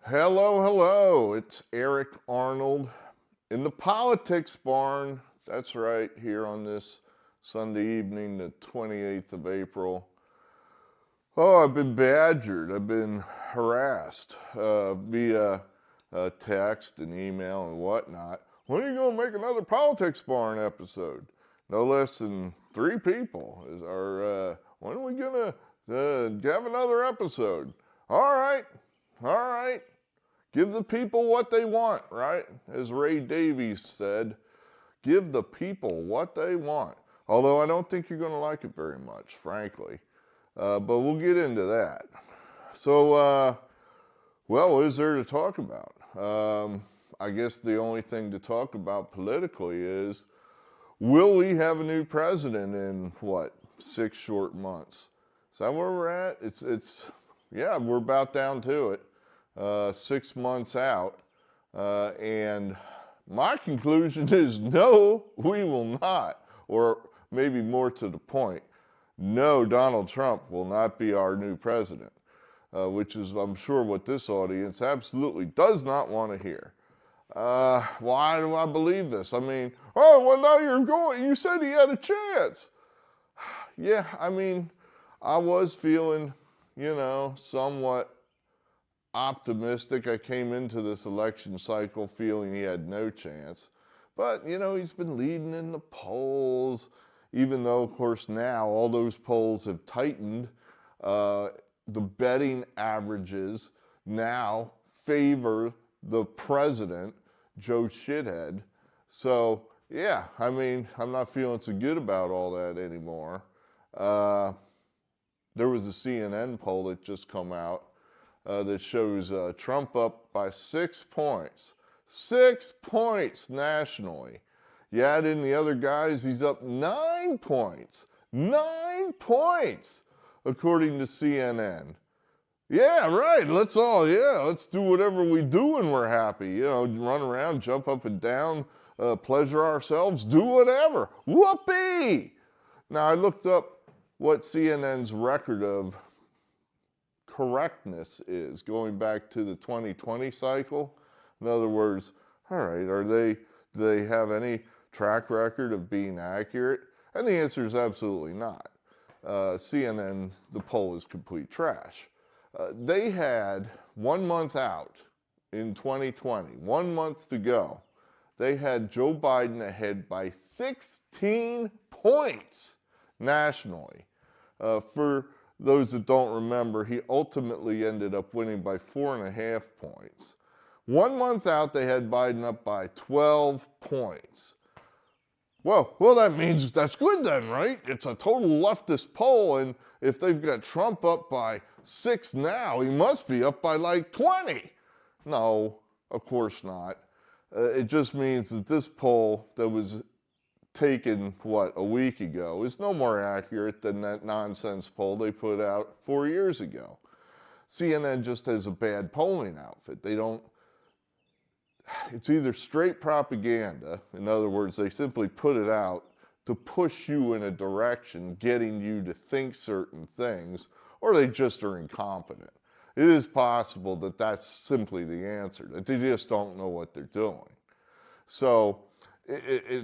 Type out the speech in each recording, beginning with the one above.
Hello, hello. It's Eric Arnold in the politics barn. That's right, here on this Sunday evening, the 28th of April. Oh, I've been badgered. I've been harassed via text and email and whatnot. When are you going to make another politics barn episode? No less than 3 people are, when are we going to have another episode? All right. Give the people what they want, right? As Ray Davies said, give the people what they want. Although I don't think you're going to like it very much, frankly. But we'll get into that. So, what is there to talk about? I guess the only thing to talk about politically is, will we have a new president in, 6 short months? Is that where we're at? Yeah, we're about down to it. 6 months out, and my conclusion is no, we will not, or maybe more to the point, no, Donald Trump will not be our new president, which is, I'm sure, what this audience absolutely does not want to hear. Why do I believe this? I mean, oh, well, now you said he had a chance. Yeah, I mean, I was feeling, somewhat optimistic. I came into this election cycle feeling he had no chance. But, he's been leading in the polls, even though, of course, now all those polls have tightened. The betting averages now favor the president, Joe Shithead. So, yeah, I mean, I'm not feeling so good about all that anymore. There was a CNN poll that just come out that shows Trump up by 6 points. 6 points nationally. You add in the other guys, he's up 9 points. 9 points, according to CNN. Yeah, right. Let's do whatever we do when we're happy. Run around, jump up and down, pleasure ourselves, do whatever. Whoopee! Now, I looked up what CNN's record of correctness is going back to the 2020 cycle. In other words, all right, do they have any track record of being accurate? And the answer is absolutely not. CNN, the poll is complete trash. They had 1 month out in 2020, 1 month to go. They had Joe Biden ahead by 16 points nationally. For those that don't remember, he ultimately ended up winning by 4.5 points. 1 month out, they had Biden up by 12 points. Well, that means that's good then, right? It's a total leftist poll, and if they've got Trump up by 6 now, he must be up by like 20. No, of course not. It just means that this poll that was taken, a week ago, is no more accurate than that nonsense poll they put out 4 years ago. CNN just has a bad polling outfit. It's either straight propaganda, in other words, they simply put it out to push you in a direction, getting you to think certain things, or they just are incompetent. It is possible that that's simply the answer, that they just don't know what they're doing. So,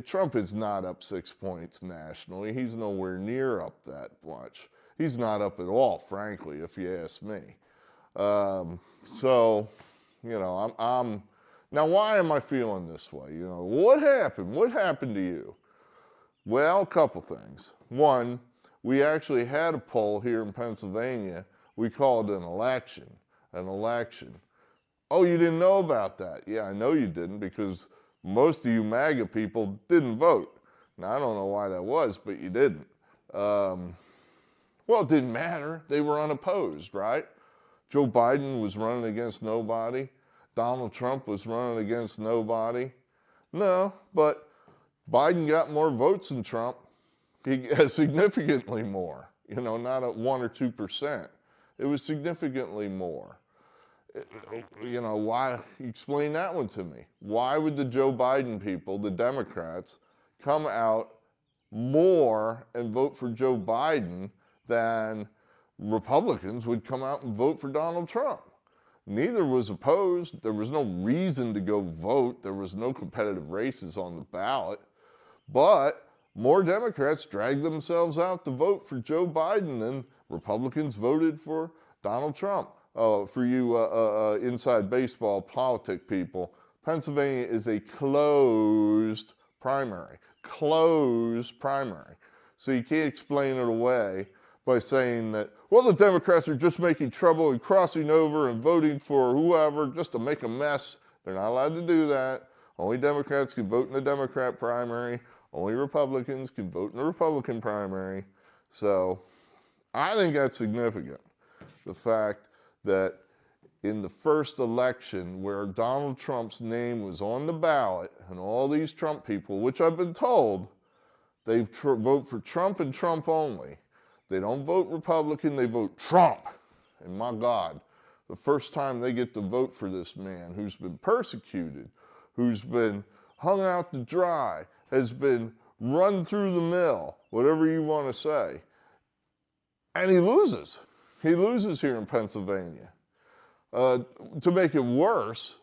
Trump is not up 6 points nationally. He's nowhere near up that much. He's not up at all, frankly, if you ask me. I'm now, why am I feeling this way? What happened? What happened to you? Well, a couple things. One, we actually had a poll here in Pennsylvania. We called it an election. An election. Oh, you didn't know about that? Yeah, I know you didn't, because most of you MAGA people didn't vote. Now, I don't know why that was, but you didn't. It didn't matter. They were unopposed, right? Joe Biden was running against nobody. Donald Trump was running against nobody. No, but Biden got more votes than Trump. He has significantly more, not at 1 or 2%. It was significantly more. Why? Explain that one to me. Why would the Joe Biden people, the Democrats, come out more and vote for Joe Biden than Republicans would come out and vote for Donald Trump? Neither was opposed. There was no reason to go vote. There was no competitive races on the ballot. But more Democrats dragged themselves out to vote for Joe Biden than Republicans voted for Donald Trump. For you inside baseball politic people, Pennsylvania is a closed primary. Closed primary. So you can't explain it away by saying that, well, the Democrats are just making trouble and crossing over and voting for whoever just to make a mess. They're not allowed to do that. Only Democrats can vote in the Democrat primary. Only Republicans can vote in the Republican primary. So I think that's significant. The fact that in the first election where Donald Trump's name was on the ballot and all these Trump people, which I've been told, they vote for Trump and Trump only. They don't vote Republican, they vote Trump. And my God, the first time they get to vote for this man who's been persecuted, who's been hung out to dry, has been run through the mill, whatever you want to say, and he loses. He loses here in Pennsylvania. To make it worse,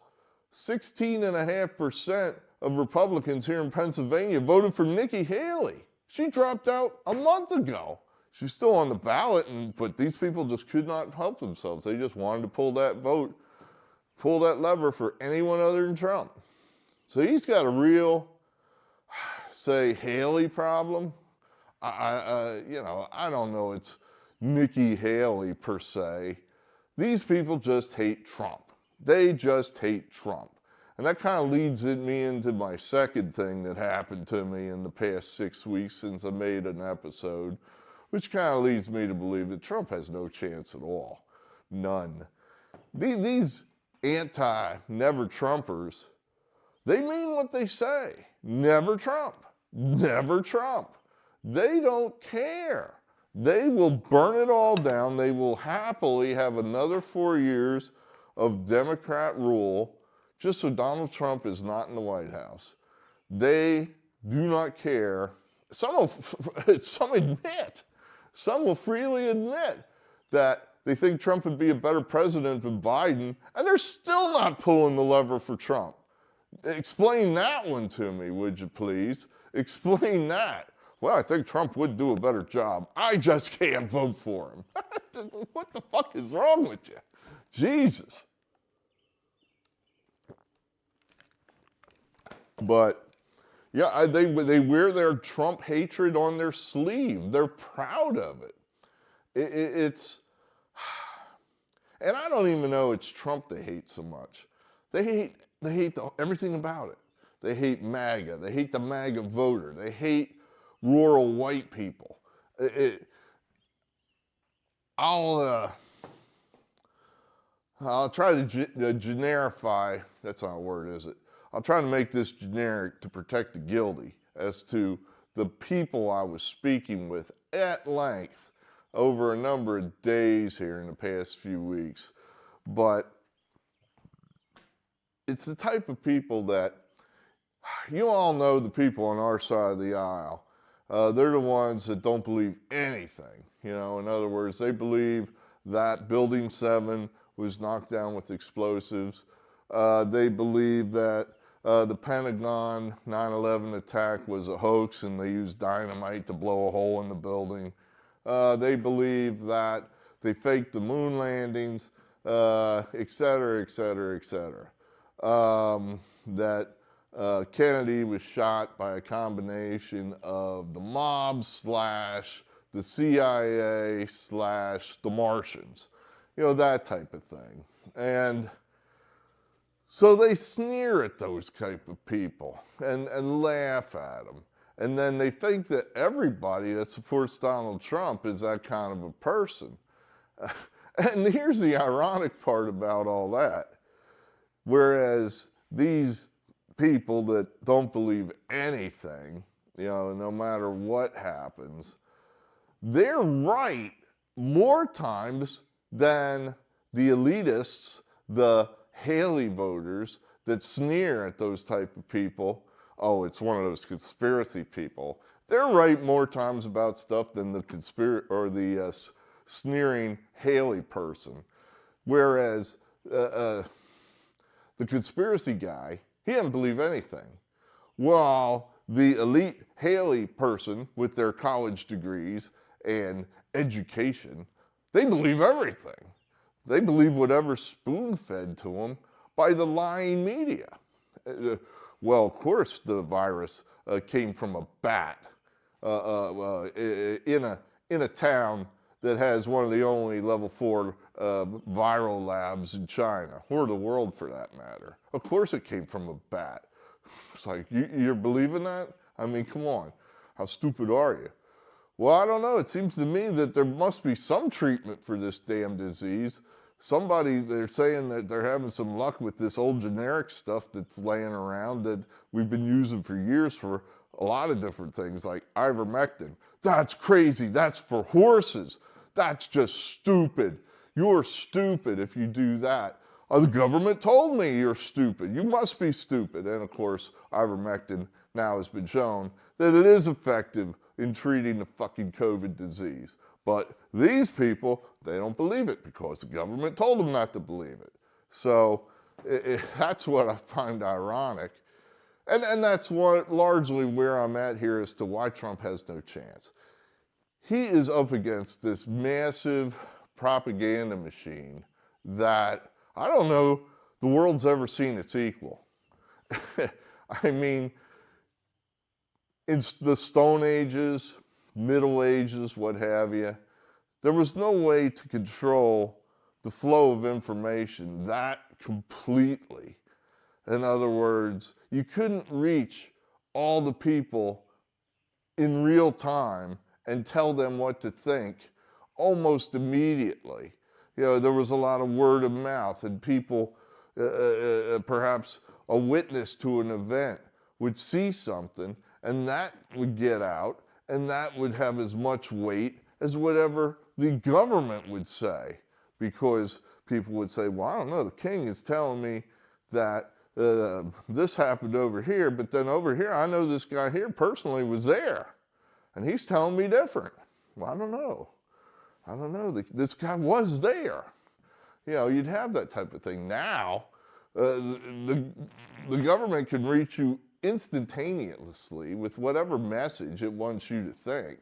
16.5% of Republicans here in Pennsylvania voted for Nikki Haley. She dropped out a month ago. She's still on the ballot, but these people just could not help themselves. They just wanted to pull that vote, pull that lever for anyone other than Trump. So he's got a real, say, Haley problem. I don't know it's Nikki Haley per se. These people just hate Trump. They just hate Trump. And that kind of leads me into my second thing that happened to me in the past 6 weeks since I made an episode, which kind of leads me to believe that Trump has no chance at all. None. These anti-never-Trumpers, they mean what they say. Never Trump. Never Trump. They don't care. They will burn it all down. They will happily have another 4 years of Democrat rule just so Donald Trump is not in the White House. They do not care. Some will freely admit that they think Trump would be a better president than Biden, and they're still not pulling the lever for Trump. Explain that one to me, would you please? Explain that. Well, I think Trump would do a better job. I just can't vote for him. What the fuck is wrong with you? Jesus. But, yeah, they wear their Trump hatred on their sleeve. They're proud of it. It's, and I don't even know it's Trump they hate so much. They hate everything about it. They hate MAGA. They hate the MAGA voter. They hate rural white people. I'll try to generify, that's not a word, is it? I'll try to make this generic to protect the guilty as to the people I was speaking with at length over a number of days here in the past few weeks. But it's the type of people that, you all know the people on our side of the aisle. They're the ones that don't believe anything. You know, in other words, they believe that Building 7 was knocked down with explosives. They believe that the Pentagon 9/11 attack was a hoax and they used dynamite to blow a hole in the building. They believe that they faked the moon landings, et cetera, et cetera, et cetera. That Kennedy was shot by a combination of the mob / the CIA / the Martians. You know, that type of thing. And so they sneer at those type of people and laugh at them. And then they think that everybody that supports Donald Trump is that kind of a person. And here's the ironic part about all that. Whereas these people that don't believe anything, you know, no matter what happens, they're right more times than the elitists, the Haley voters that sneer at those type of people. Oh, it's one of those conspiracy people. They're right more times about stuff than the sneering Haley person. Whereas the conspiracy guy, he didn't believe anything. While the elite Haley person with their college degrees and education, they believe everything. They believe whatever's spoon-fed to them by the lying media. Well, of course, the virus came from a bat in a town that has one of the only level 4 viral labs in China, or the world for that matter. Of course it came from a bat. It's like, you're believing that? I mean, come on. How stupid are you? Well, I don't know. It seems to me that there must be some treatment for this damn disease. They're saying that they're having some luck with this old generic stuff that's laying around that we've been using for years for a lot of different things, like ivermectin. That's crazy. That's for horses. That's just stupid. You're stupid if you do that. The government told me you're stupid. You must be stupid. And of course, ivermectin now has been shown that it is effective in treating the fucking COVID disease. But these people, they don't believe it because the government told them not to believe it. So that's what I find ironic. And that's largely where I'm at here as to why Trump has no chance. He is up against this massive propaganda machine that I don't know the world's ever seen its equal. I mean, in the Stone Ages, Middle Ages, what have you, there was no way to control the flow of information that completely. In other words, you couldn't reach all the people in real time and tell them what to think almost immediately. You know, there was a lot of word of mouth, and people, perhaps a witness to an event would see something, and that would get out, and that would have as much weight as whatever the government would say, because people would say, well, I don't know, the king is telling me that this happened over here, but then over here, I know this guy here personally was there, and he's telling me different. Well, I don't know. This guy was there. You know, you'd have that type of thing. Now, the government can reach you instantaneously with whatever message it wants you to think.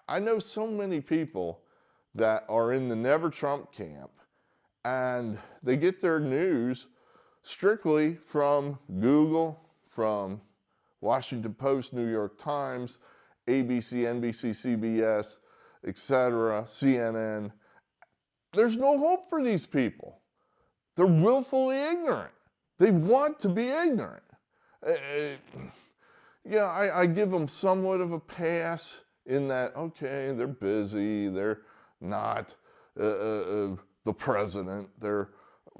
I know so many people that are in the Never Trump camp, and they get their news strictly from Google, from Washington Post, New York Times, ABC, NBC, CBS, etc., CNN. There's no hope for these people. They're willfully ignorant. They want to be ignorant. Yeah, I give them somewhat of a pass in that, okay, they're busy, they're not the president, they're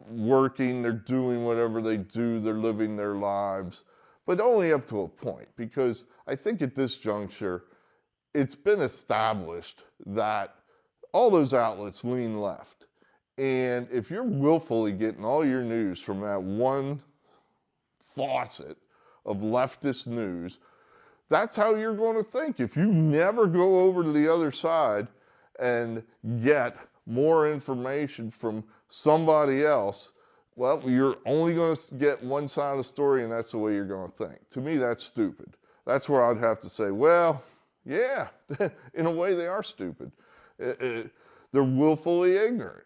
working, they're doing whatever they do, they're living their lives, but only up to a point, because I think at this juncture, it's been established that all those outlets lean left. And if you're willfully getting all your news from that one faucet of leftist news, that's how you're going to think. If you never go over to the other side and get more information from somebody else, well, you're only going to get one side of the story, and that's the way you're going to think. To me, that's stupid. That's where I'd have to say, well, yeah, in a way they are stupid. They're willfully ignorant.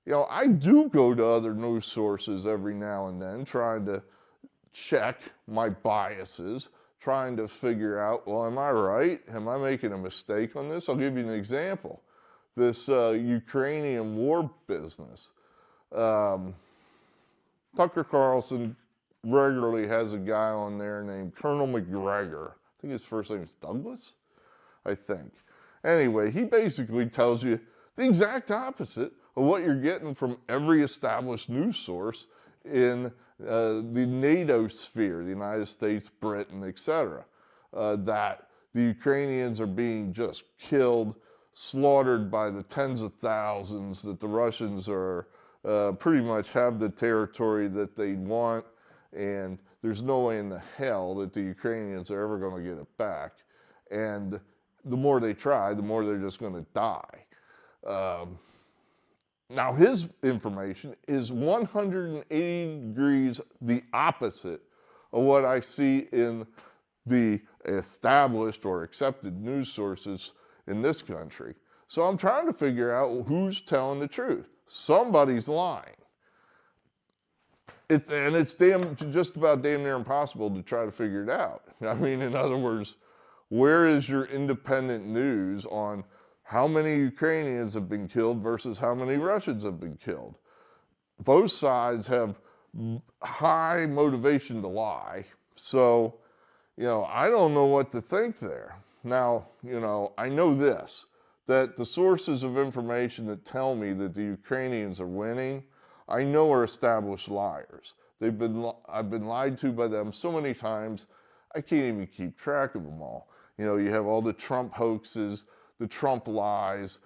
You know, I do go to other news sources every now and then trying to check my biases, trying to figure out, well, am I right? Am I making a mistake on this? I'll give you an example. This Ukrainian war business. Tucker Carlson regularly has a guy on there named Colonel McGregor. I think his first name is Douglas, I think. Anyway, he basically tells you the exact opposite of what you're getting from every established news source in the NATO sphere, the United States, Britain, etc. That the Ukrainians are being just killed, slaughtered by the tens of thousands, that the Russians are pretty much have the territory that they want, and there's no way in the hell that the Ukrainians are ever going to get it back. And the more they try, the more they're just going to die. Now, his information is 180 degrees the opposite of what I see in the established or accepted news sources in this country. So I'm trying to figure out who's telling the truth. Somebody's lying. It's just about damn near impossible to try to figure it out. I mean, in other words, where is your independent news on how many Ukrainians have been killed versus how many Russians have been killed? Both sides have high motivation to lie. So, I don't know what to think there. Now, I know this, that the sources of information that tell me that the Ukrainians are winning, I know are established liars. I've been lied to by them so many times, I can't even keep track of them all. You have all the Trump hoaxes, the Trump lies,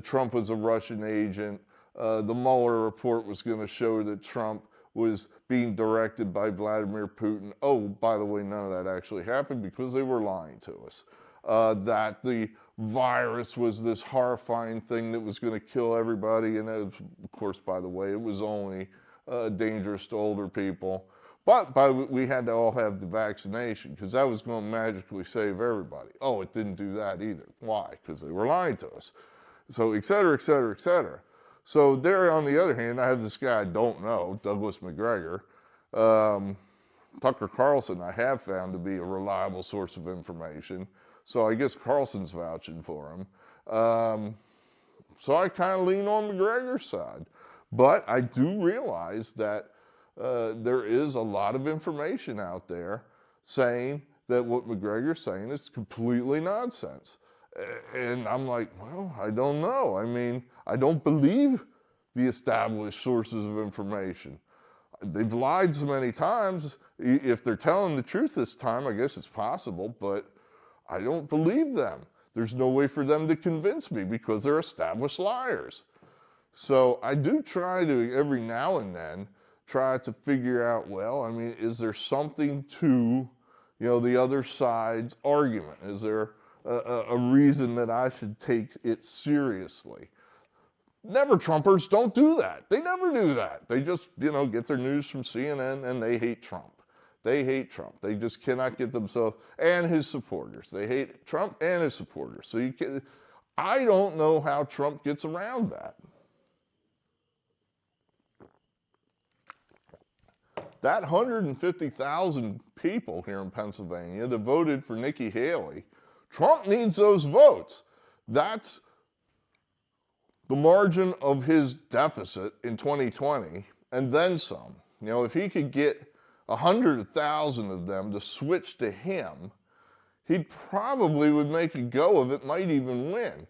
Trump was a Russian agent, the Mueller report was going to show that Trump was being directed by Vladimir Putin. Oh, by the way, none of that actually happened because they were lying to us. That the virus was this horrifying thing that was going to kill everybody, and of course, by the way, it was only dangerous to older people. But we had to all have the vaccination because that was going to magically save everybody. Oh, it didn't do that either. Why? Because they were lying to us. So, et cetera, et cetera, et cetera. So there, on the other hand, I have this guy I don't know, Douglas McGregor. Tucker Carlson I have found to be a reliable source of information. So I guess Carlson's vouching for him. So I kind of lean on McGregor's side. But I do realize that there is a lot of information out there saying that what McGregor's saying is completely nonsense. And I'm like, well, I don't know. I mean, I don't believe the established sources of information. They've lied so many times. If they're telling the truth this time, I guess it's possible, but I don't believe them. There's no way for them to convince me because they're established liars. So I do try to, every now and then, try to figure out, well, I mean, is there something to, the other side's argument? Is there a reason that I should take it seriously? Never Trumpers don't do that. They never do that. They just, get their news from CNN and they hate Trump. They hate Trump. They just cannot get themselves and his supporters. They hate Trump and his supporters. So I don't know how Trump gets around that. That 150,000 people here in Pennsylvania that voted for Nikki Haley, Trump needs those votes. That's the margin of his deficit in 2020 and then some. If he could get 100,000 of them to switch to him, he probably would make a go of it, might even win.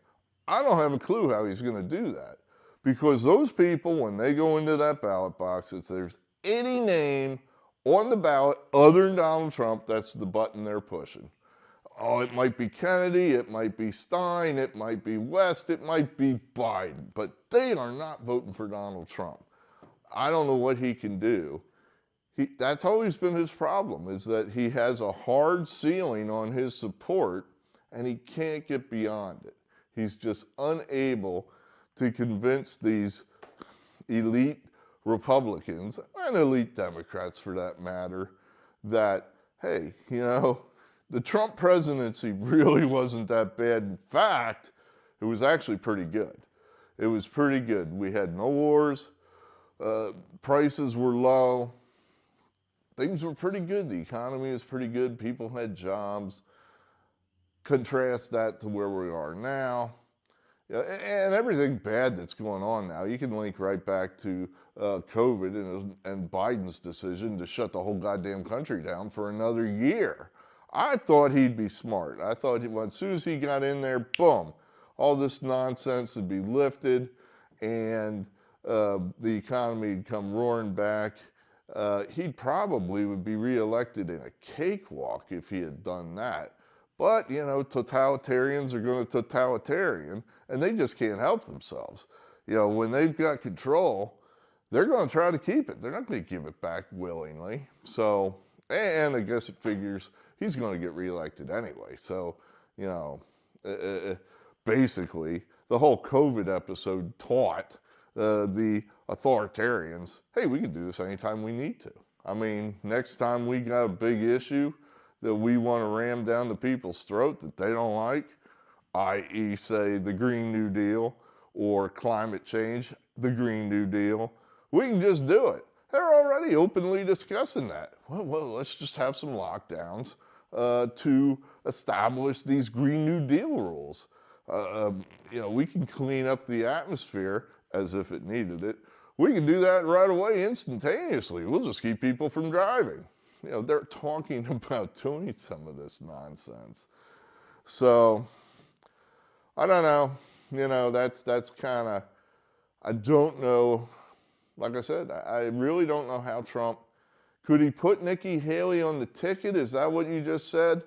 I don't have a clue how he's going to do that because those people, when they go into that ballot box, if there's any name on the ballot other than Donald Trump, that's the button they're pushing. Oh, it might be Kennedy, it might be Stein, it might be West, it might be Biden, but they are not voting for Donald Trump. I don't know what he can do. That's always been his problem, is that he has a hard ceiling on his support and he can't get beyond it. He's just unable to convince these elite Republicans and elite Democrats for that matter that, hey, the Trump presidency really wasn't that bad. In fact, it was actually pretty good. It was pretty good. We had no wars, prices were low, things were pretty good. The economy is pretty good. People had jobs. Contrast that to where we are now. And everything bad that's going on now, you can link right back to COVID and Biden's decision to shut the whole goddamn country down for another year. I thought he'd be smart. I thought as soon as he got in there, boom, all this nonsense would be lifted and the economy would come roaring back. He probably would be reelected in a cakewalk if he had done that. But, totalitarians are going to totalitarian, and they just can't help themselves. When they've got control, they're going to try to keep it. They're not going to give it back willingly. So, and I guess it figures he's going to get reelected anyway. So, basically, the whole COVID episode taught the authoritarians, hey, we can do this anytime we need to. I mean, next time we got a big issue that we want to ram down the people's throat that they don't like, i.e., say, the Green New Deal or climate change, the Green New Deal, we can just do it. They're already openly discussing that. Well, let's just have some lockdowns to establish these Green New Deal rules. We can clean up the atmosphere as if it needed it. We can do that right away, instantaneously. We'll just keep people from driving. They're talking about doing some of this nonsense. So, I don't know. That's kind of, I don't know. Like I said, I really don't know how Trump, could he put Nikki Haley on the ticket? Is that what you just said?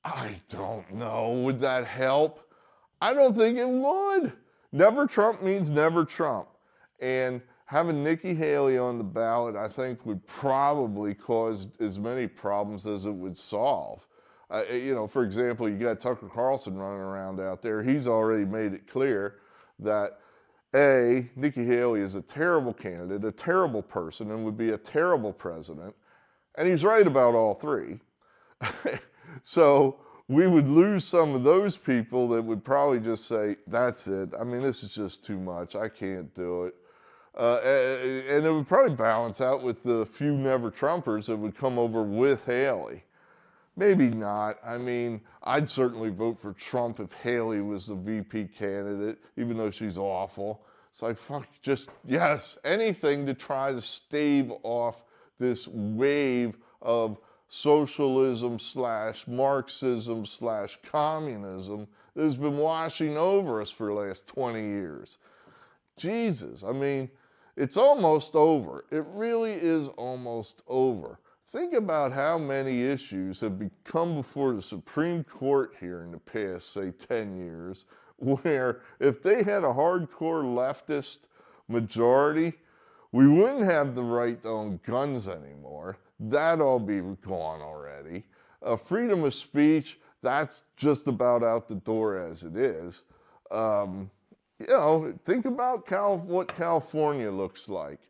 I don't know. Would that help? I don't think it would. Never Trump means never Trump. And having Nikki Haley on the ballot, I think, would probably cause as many problems as it would solve. For example, you got Tucker Carlson running around out there. He's already made it clear that, A, Nikki Haley is a terrible candidate, a terrible person, and would be a terrible president. And he's right about all three. So we would lose some of those people that would probably just say, that's it. I mean, this is just too much. I can't do it. And it would probably balance out with the few never Trumpers that would come over with Haley. Maybe not. I mean, I'd certainly vote for Trump if Haley was the VP candidate, even though she's awful. It's like, yes, anything to try to stave off this wave of socialism / Marxism / communism that has been washing over us for the last 20 years. Jesus, I mean, it's almost over. It really is almost over. Think about how many issues have come before the Supreme Court here in the past, say, 10 years, where if they had a hardcore leftist majority, we wouldn't have the right to own guns anymore. That'd all be gone already. Freedom of speech, that's just about out the door as it is. Think about what California looks like.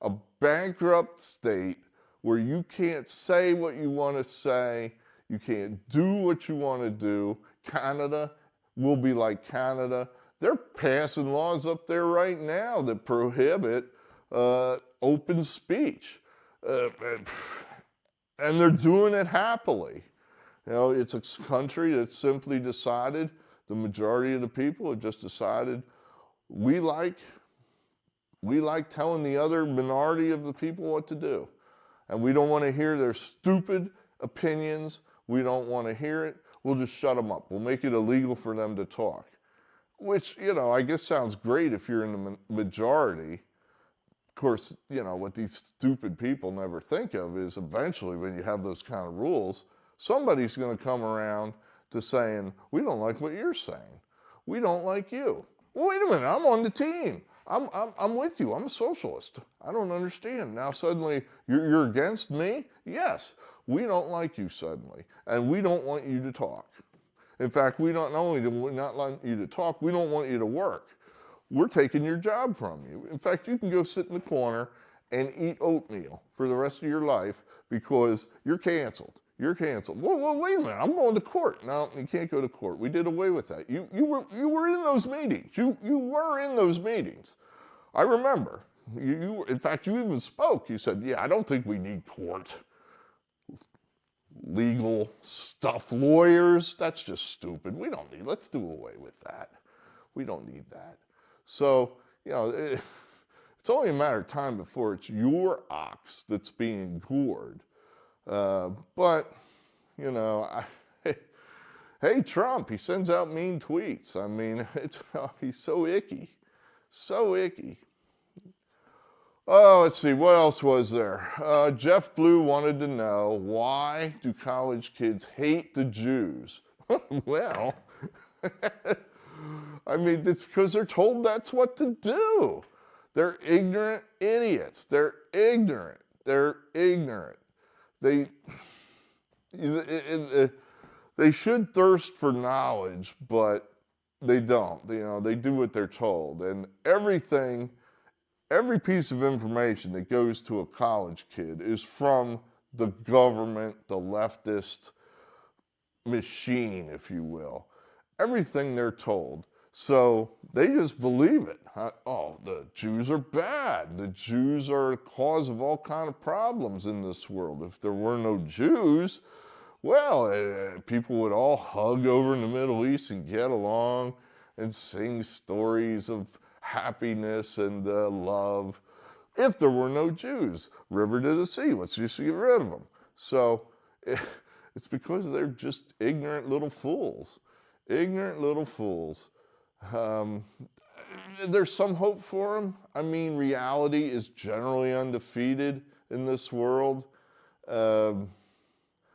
A bankrupt state where you can't say what you want to say, you can't do what you want to do. Canada will be like Canada. They're passing laws up there right now that prohibit open speech. And they're doing it happily. It's a country that's simply decided, the majority of the people have just decided, we like telling the other minority of the people what to do. And we don't want to hear their stupid opinions. We don't want to hear it. We'll just shut them up. We'll make it illegal for them to talk. Which, I guess sounds great if you're in the majority. Of course, what these stupid people never think of is eventually when you have those kind of rules, somebody's going to come around to saying, we don't like what you're saying. We don't like you. Well, wait a minute, I'm on the team. I'm with you. I'm a socialist. I don't understand. Now suddenly you're against me? Yes. We don't like you suddenly, and we don't want you to talk. In fact, we don't only do we not want you to talk, we don't want you to work. We're taking your job from you. In fact, you can go sit in the corner and eat oatmeal for the rest of your life because you're canceled. You're canceled. Well, wait a minute. I'm going to court. No, you can't go to court. We did away with that. You were in those meetings. You were in those meetings. I remember. In fact, you even spoke. You said, yeah, I don't think we need court. Legal stuff, lawyers, that's just stupid. Let's do away with that. We don't need that. So, it's only a matter of time before it's your ox that's being gored. But, hey, Trump, he sends out mean tweets. I mean, he's so icky. So icky. Oh, let's see, what else was there? Jeff Blue wanted to know, why do college kids hate the Jews? Well, I mean, it's because they're told that's what to do. They're ignorant idiots. They're ignorant. They should thirst for knowledge, but They don't. You know, they do what they're told. And every piece of information that goes to a college kid is from the government, the leftist machine, if you will. Everything they're told. So they just believe it. Oh, the Jews are bad. The Jews are the cause of all kind of problems in this world. If there were no Jews, well, people would all hug over in the Middle East and get along and sing stories of happiness and love. If there were no Jews, river to the sea, let's just get rid of them. So it's because they're just ignorant little fools. Ignorant little fools. There's some hope for them. I mean, reality is generally undefeated in this world.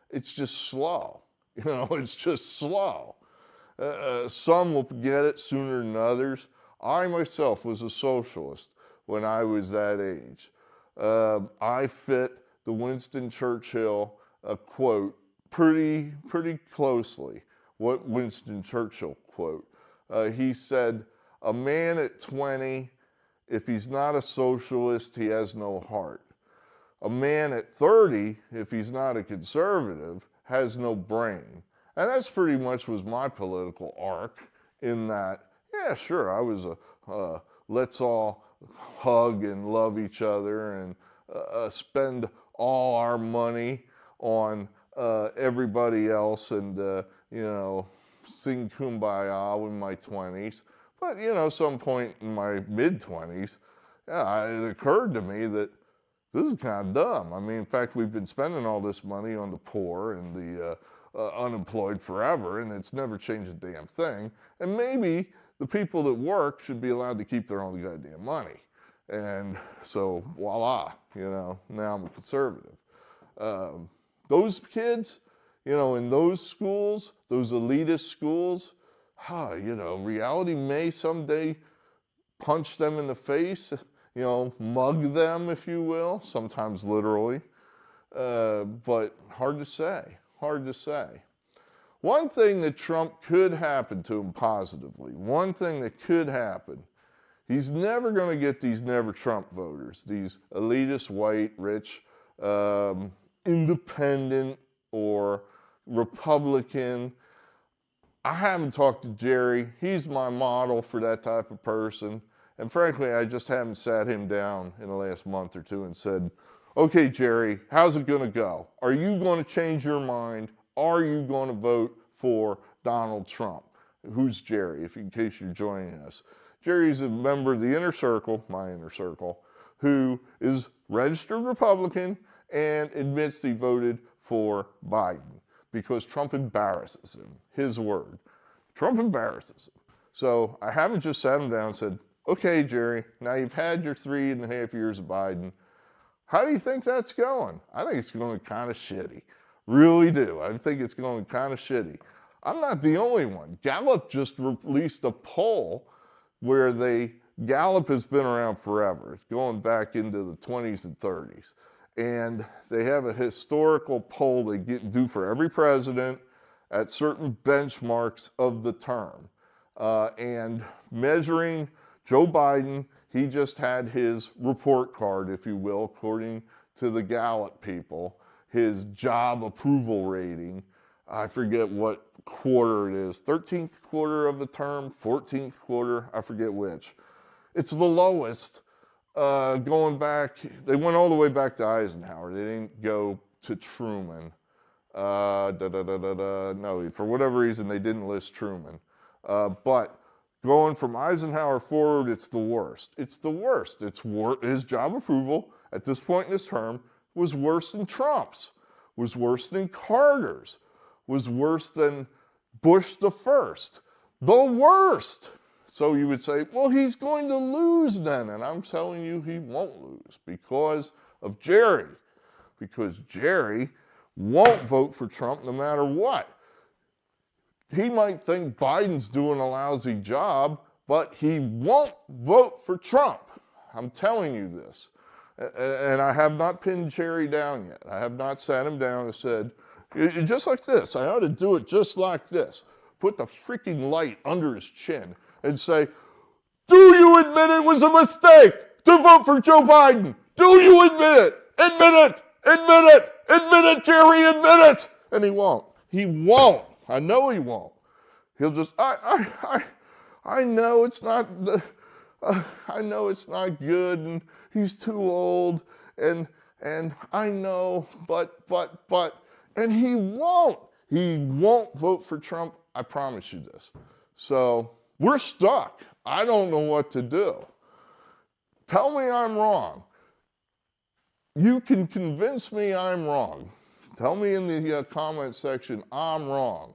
It's just slow. You know, it's just slow. Some will get it sooner than others. I myself was a socialist when I was that age. I fit the Winston Churchill quote pretty closely. What Winston Churchill quote? He said, "A man at 20, if he's not a socialist, he has no heart. A man at 30, if he's not a conservative, has no brain." And that's pretty much was my political arc in that, yeah, sure, I was a let's all hug and love each other and spend all our money on everybody else and, you know, sing Kumbaya in my 20s. But, you know, some point in my mid-20s, yeah, it occurred to me that this is kind of dumb. I mean, in fact, we've been spending all this money on the poor and the unemployed forever, and it's never changed a damn thing. And maybe the people that work should be allowed to keep their own goddamn money. And so, voila, you know, now I'm a conservative. Those kids, you know, in those schools, those elitist schools, you know, reality may someday punch them in the face, you know, mug them, if you will, sometimes literally, but hard to say, hard to say. One thing that Trump could happen to him positively, one thing that could happen, he's never going to get these never Trump voters, these elitist, white, rich, independent or Republican. I haven't talked to Jerry. He's my model for that type of person. And frankly, I just haven't sat him down in the last month or two and said, okay, Jerry, how's it going to go? Are you going to change your mind? Are you going to vote for Donald Trump? Who's Jerry, in case you're joining us? Jerry's a member of the inner circle, my inner circle, who is registered Republican and admits he voted for Biden because Trump embarrasses him, his word. Trump embarrasses him. So I haven't just sat him down and said, okay, Jerry, now you've had your 3.5 years of Biden. How do you think that's going? I think it's going kind of shitty. Really do. I think it's going kind of shitty. I'm not the only one. Gallup just released a poll where Gallup has been around forever. It's going back into the 20s and 30s. And they have a historical poll they do for every president at certain benchmarks of the term. And measuring Joe Biden, he just had his report card, if you will, according to the Gallup people, his job approval rating. I forget what quarter it is, 13th quarter of the term, 14th quarter, I forget which. It's the lowest going back, they went all the way back to Eisenhower. They didn't go to Truman. No, for whatever reason, they didn't list Truman. But going from Eisenhower forward, it's the worst. It's the worst. His job approval at this point in his term was worse than Trump's, was worse than Carter's, was worse than Bush the first. The worst. So you would say, well, he's going to lose then. And I'm telling you, he won't lose because of Jerry. Because Jerry won't vote for Trump no matter what. He might think Biden's doing a lousy job, but he won't vote for Trump. I'm telling you this. And I have not pinned Jerry down yet. I have not sat him down and said, just like this, I ought to do it just like this. put the freaking light under his chin and say, do you admit it was a mistake to vote for Joe Biden? Do you admit it? Admit it! Admit it! Admit it, Jerry! Admit it! And he won't. He won't. I know he won't. He'll just, I know it's not, I know it's not good, and he's too old, and I know, but, and he won't. He won't vote for Trump. I promise you this. So we're stuck. I don't know what to do. Tell me I'm wrong. You can convince me I'm wrong. Tell me in the comment section I'm wrong.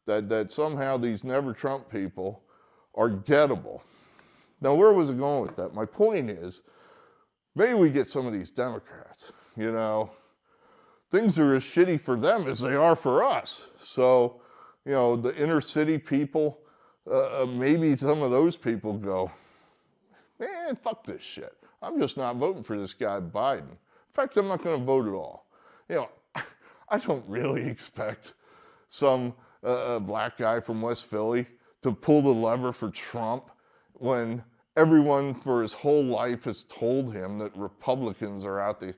That somehow these never Trump people are gettable. Now, where was I going with that? My point is, maybe we get some of these Democrats, you know, things are as shitty for them as they are for us. So, you know, the inner city people, maybe some of those people go, man, fuck this shit. I'm just not voting for this guy Biden. In fact, I'm not going to vote at all. You know, I don't really expect some black guy from West Philly to pull the lever for Trump when everyone for his whole life has told him that Republicans are out to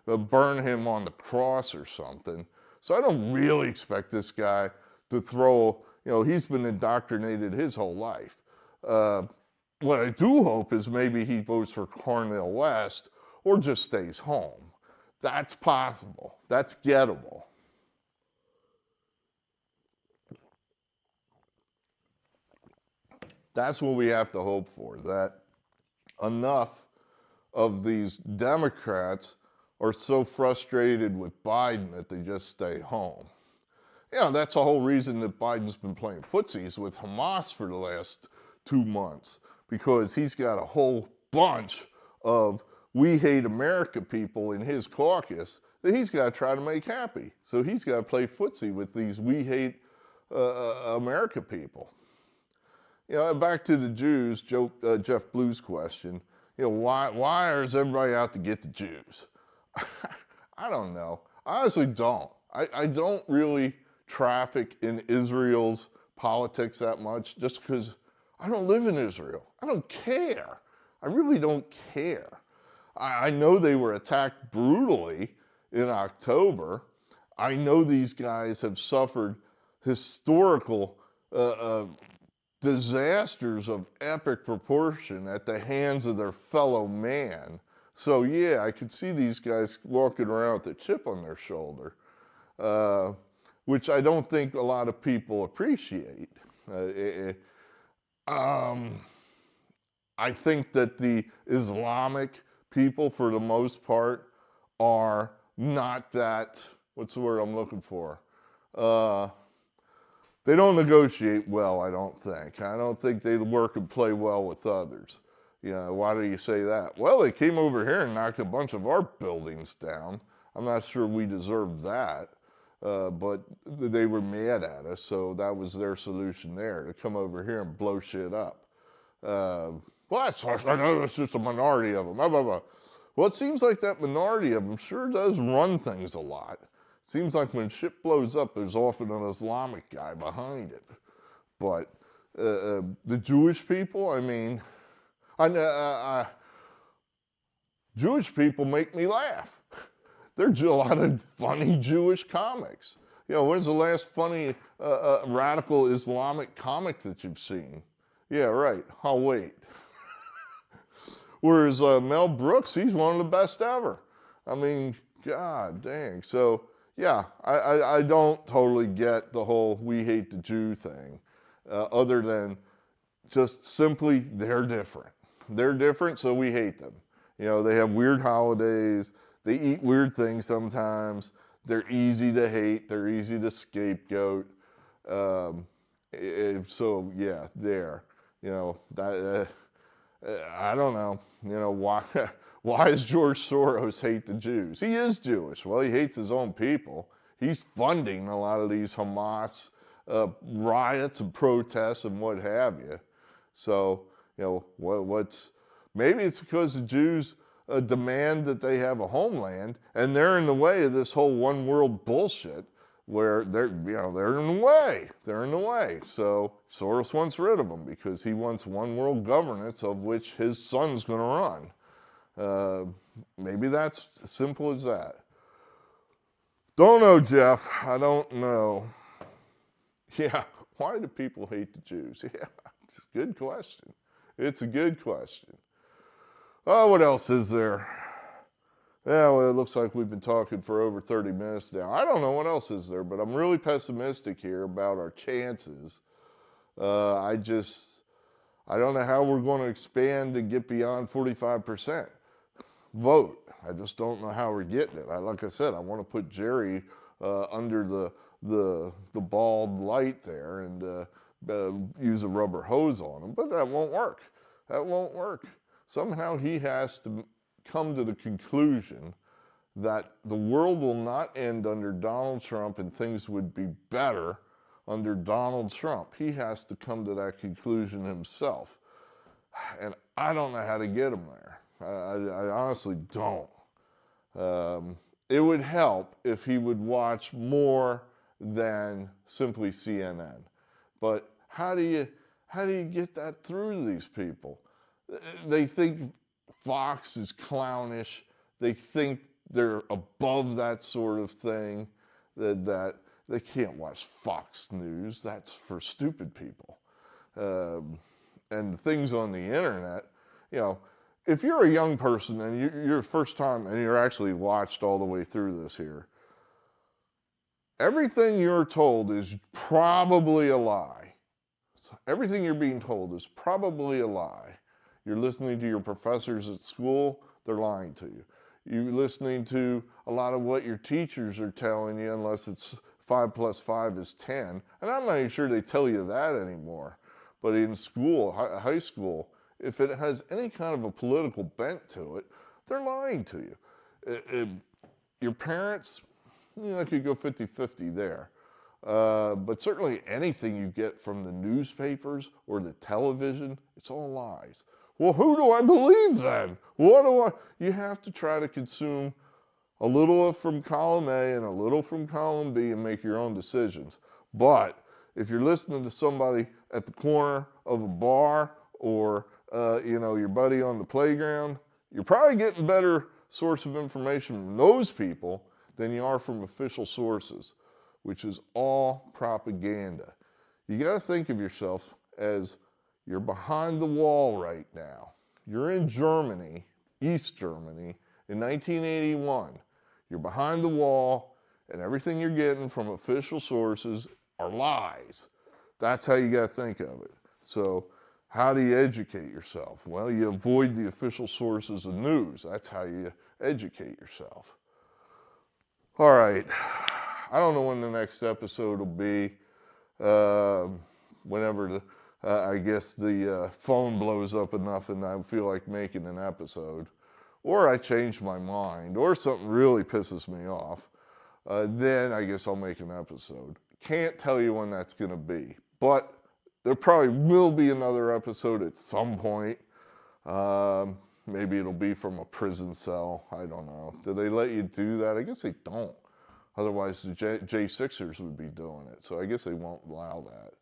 burn him on the cross or something. So I don't really expect this guy to throw, you know, he's been indoctrinated his whole life. What I do hope is maybe he votes for Cornel West or just stays home. That's possible. That's gettable. That's what we have to hope for, that enough of these Democrats are so frustrated with Biden that they just stay home. You know, that's the whole reason that Biden's been playing footsies with Hamas for the last 2 months, because he's got a whole bunch of we hate America people in his caucus that he's got to try to make happy. So he's got to play footsie with these we hate America people. You know, back to the Jews, Jeff Blue's question, you know, why is everybody out to get the Jews? I don't know. I honestly don't. I don't really traffic in Israel's politics that much just because I don't live in Israel. I don't care. I really don't care. I know they were attacked brutally in October. I know these guys have suffered historical disasters of epic proportion at the hands of their fellow man. So yeah, I could see these guys walking around with a chip on their shoulder, which I don't think a lot of people appreciate. I think that the Islamic people, for the most part, are not that, what's the word I'm looking for? They don't negotiate well, I don't think. I don't think they work and play well with others. You know, why do you say that? Well, they came over here and knocked a bunch of our buildings down. I'm not sure we deserved that, but they were mad at us, so that was their solution there, to come over here and blow shit up. Well, I know it's just a minority of them. Blah, blah, blah. Well, it seems like that minority of them sure does run things a lot. Seems like when shit blows up, there's often an Islamic guy behind it. But the Jewish people, I mean, Jewish people make me laugh. There's a lot of funny Jewish comics. You know, when's the last funny radical Islamic comic that you've seen? Yeah, right. I'll wait. Whereas Mel Brooks, he's one of the best ever. I mean, god dang. So, yeah, I don't totally get the whole we hate the Jew thing, other than just simply they're different. They're different, so we hate them. You know, they have weird holidays. They eat weird things sometimes. They're easy to hate. They're easy to scapegoat. So, yeah, there. You know, that, I don't know. You know, why does George Soros hate the Jews? He is Jewish. Well, he hates his own people. He's funding a lot of these Hamas riots and protests and what have you. So, you know, maybe it's because the Jews demand that they have a homeland, and they're in the way of this whole one world bullshit where they're in the way. They're in the way. So Soros wants rid of them because he wants one world governance of which his son's going to run. Maybe that's as simple as that. Don't know, Jeff. I don't know. Yeah, why do people hate the Jews? Yeah, it's a good question. It's a good question. Oh, what else is there? Yeah, well, it looks like we've been talking for over 30 minutes now. I don't know what else is there, but I'm really pessimistic here about our chances. I don't know how we're going to expand and get beyond 45% vote. I just don't know how we're getting it. Like I said, I want to put Jerry under the bald light there and use a rubber hose on him, but that won't work. That won't work. Somehow he has to come to the conclusion that the world will not end under Donald Trump and things would be better under Donald Trump. He has to come to that conclusion himself. And I don't know how to get him there. I honestly don't. It would help if he would watch more than simply CNN. But how do you get that through to these people? They think Fox is clownish. They think they're above that sort of thing, that they can't watch Fox News. That's for stupid people. And things on the internet, if you're a young person and you're first time and you're actually watched all the way through this here, everything you're told is probably a lie. So everything you're being told is probably a lie. You're listening to your professors at school, they're lying to you. You're listening to a lot of what your teachers are telling you, unless it's 5 plus 5 is 10. And I'm not even sure they tell you that anymore. But in school, high school, if it has any kind of a political bent to it, they're lying to you. Your parents, could go 50-50 there. But certainly anything you get from the newspapers or the television, it's all lies. Well, who do I believe then? You have to try to consume a little from column A and a little from column B and make your own decisions. But if you're listening to somebody at the corner of a bar or, your buddy on the playground, you're probably getting better source of information from those people than you are from official sources, which is all propaganda. You got to think of yourself as you're behind the wall right now. You're in Germany, East Germany, in 1981. You're behind the wall, and everything you're getting from official sources are lies. That's how you got to think of it. So how do you educate yourself? Well, you avoid the official sources of news. That's how you educate yourself. All right. I don't know when the next episode will be. Whenever I guess the phone blows up enough and I feel like making an episode, or I change my mind, or something really pisses me off, then I guess I'll make an episode. Can't tell you when that's going to be, but there probably will be another episode at some point. Maybe it'll be from a prison cell. I don't know. Do they let you do that? I guess they don't. Otherwise, the J6ers would be doing it. So I guess they won't allow that.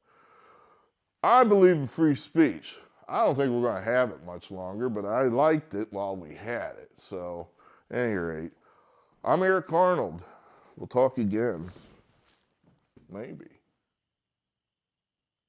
I believe in free speech. I don't think we're going to have it much longer, but I liked it while we had it. So, at any rate, I'm Eric Arnold. We'll talk again. Maybe.